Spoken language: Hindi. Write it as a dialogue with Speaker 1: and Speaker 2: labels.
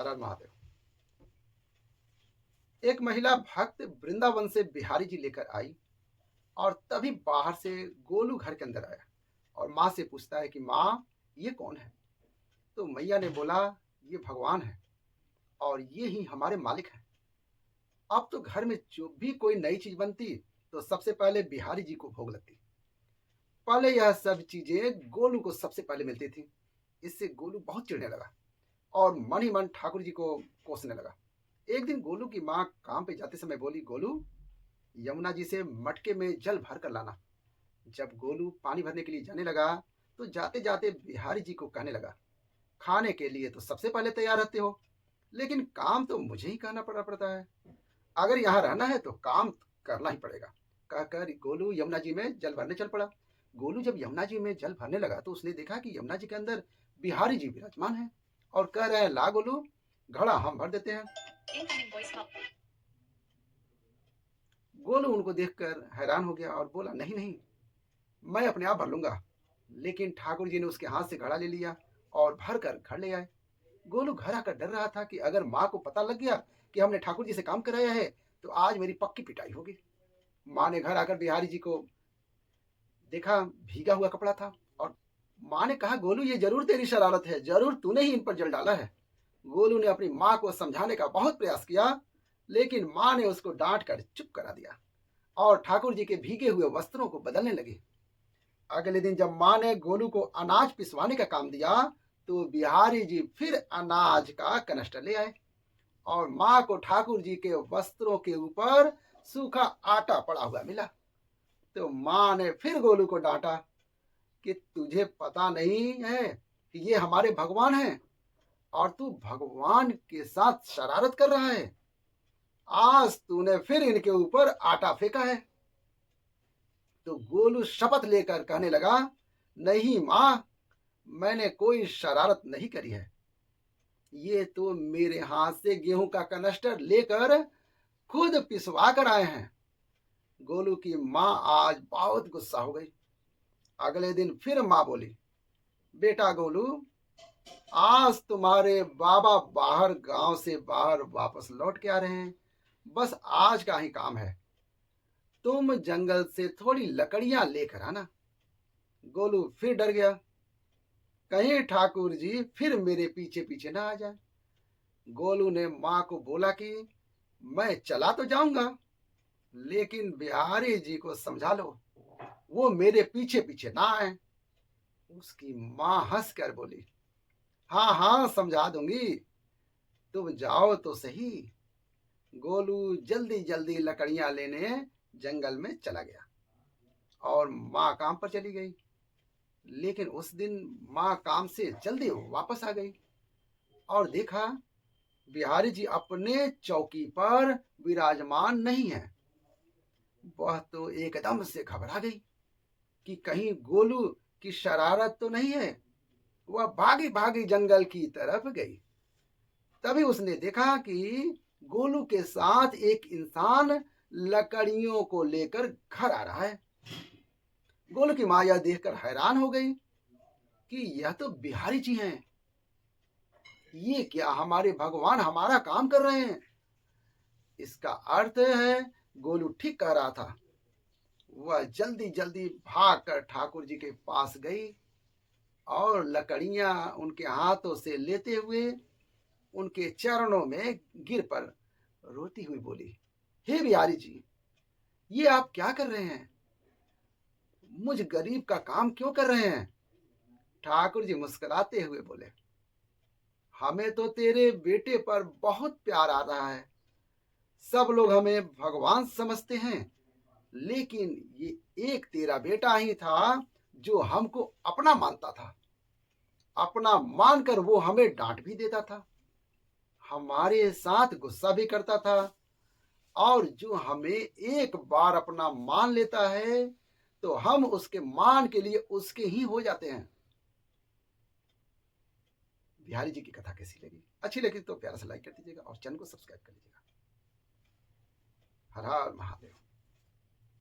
Speaker 1: हर हर महादेव। एक महिला भक्त वृंदावन से बिहारी जी लेकर आई और तभी बाहर से गोलू घर के अंदर आया और माँ से पूछता है कि माँ, ये कौन है? तो मैया ने बोला, ये भगवान है और ये ही हमारे मालिक हैं। अब तो घर में जो भी कोई नई चीज बनती तो सबसे पहले बिहारी जी को भोग लगती। पहले यह सब चीजें गोलू को सबसे पहले मिलती थी। इससे गोलू बहुत चिढ़ने लगा और मन ही मन ठाकुर जी को कोसने लगा। एक दिन गोलू की माँ काम पे जाते समय बोली, गोलू, यमुना जी से मटके में जल भर कर लाना। जब गोलू पानी भरने के लिए जाने लगा तो जाते जाते बिहारी जी को कहने लगा, खाने के लिए तो सबसे पहले तैयार रहते हो, लेकिन काम तो मुझे ही करना पड़ता है। अगर यहाँ रहना है तो काम करना ही पड़ेगा। कहकर गोलू यमुना जी में जल भरने चल पड़ा। गोलू जब यमुना जी में जल भरने लगा तो उसने देखा कि यमुना जी के अंदर बिहारी जी विराजमान है और कह रहे हैं, ला गोलू, घड़ा हम भर देते हैं। गोलू उनको देखकर हैरान हो गया और बोला, नहीं नहीं, मैं अपने आप भर लूंगा। लेकिन ठाकुर जी ने उसके हाथ से घड़ा ले लिया और भर कर घर ले आए। गोलू घर आकर डर रहा था कि अगर माँ को पता लग गया कि हमने ठाकुर जी से काम कराया है तो आज मेरी पक्की पिटाई होगी। माँ ने घर आकर बिहारी जी को देखा, भीगा हुआ कपड़ा था और माँ ने कहा, गोलू, ये जरूर तेरी शरारत है, जरूर तूने ही इन पर जल डाला है। गोलू ने अपनी माँ को समझाने का बहुत प्रयास किया, लेकिन माँ ने उसको डांट कर चुप करा दिया और ठाकुर जी के भीगे हुए वस्त्रों को बदलने लगी। अगले दिन जब माँ ने गोलू को अनाज पिसवाने का काम दिया तो बिहारी जी फिर अनाज का कनस्टर ले आए और माँ को ठाकुर जी के वस्त्रों के ऊपर सूखा आटा पड़ा हुआ मिला। तो माँ ने फिर गोलू को डांटा कि तुझे पता नहीं है कि ये हमारे भगवान हैं और तू भगवान के साथ शरारत कर रहा है। आज तूने फिर इनके ऊपर आटा फेंका है। तो गोलू शपथ लेकर कहने लगा, नहीं माँ, मैंने कोई शरारत नहीं करी है। ये तो मेरे हाथ से गेहूं का कनस्टर लेकर खुद पिसवा कर आए हैं। गोलू की माँ आज बहुत गुस्सा हो गई। अगले दिन फिर माँ बोली, बेटा गोलू, आज तुम्हारे बाबा बाहर गांव से बाहर वापस लौट के आ रहे हैं। बस आज का ही काम है, तुम जंगल से थोड़ी लकड़ियां लेकर आना। गोलू फिर डर गया, कहीं ठाकुर जी फिर मेरे पीछे पीछे ना आ जाए। गोलू ने माँ को बोला कि मैं चला तो जाऊंगा, लेकिन बिहारी जी को समझा लो, वो मेरे पीछे पीछे ना आए। उसकी माँ हंस कर बोली, हाँ हाँ समझा दूंगी, तुम जाओ तो सही। गोलू जल्दी जल्दी लकड़ियां लेने जंगल में चला गया और माँ काम पर चली गई। लेकिन उस दिन माँ काम से जल्दी वापस आ गई और देखा बिहारी जी अपने चौकी पर विराजमान नहीं है। वह तो एकदम से घबरा गई कि कहीं गोलू की शरारत तो नहीं है। वह भागी भागी जंगल की तरफ गई। तभी उसने देखा कि गोलू के साथ एक इंसान लकड़ियों को लेकर घर आ रहा है। गोलू की माँ यह देखकर हैरान हो गई कि यह तो बिहारी जी हैं। ये क्या, हमारे भगवान हमारा काम कर रहे हैं। इसका अर्थ है गोलू ठीक कह रहा था। वह जल्दी जल्दी भागकर ठाकुर जी के पास गई और लकड़ियां उनके हाथों से लेते हुए उनके चरणों में गिर पर रोती हुई बोली, हे बिहारी जी, ये आप क्या कर रहे हैं? मुझ गरीब का काम क्यों कर रहे हैं? ठाकुर जी मुस्कुराते हुए बोले, हमें तो तेरे बेटे पर बहुत प्यार आ रहा है। सब लोग हमें भगवान समझते हैं, लेकिन ये एक तेरा बेटा ही था जो हमको अपना मानता था। अपना मानकर वो हमें डांट भी देता था, हमारे साथ गुस्सा भी करता था, और जो हमें एक बार अपना मान लेता है तो हम उसके मान के लिए उसके ही हो जाते हैं। बिहारी जी की कथा कैसी लगी? अच्छी लगी तो प्यारा सा लाइक कर दीजिएगा और चैनल को सब्सक्राइब कर लीजिएगा। हर हर महादेव।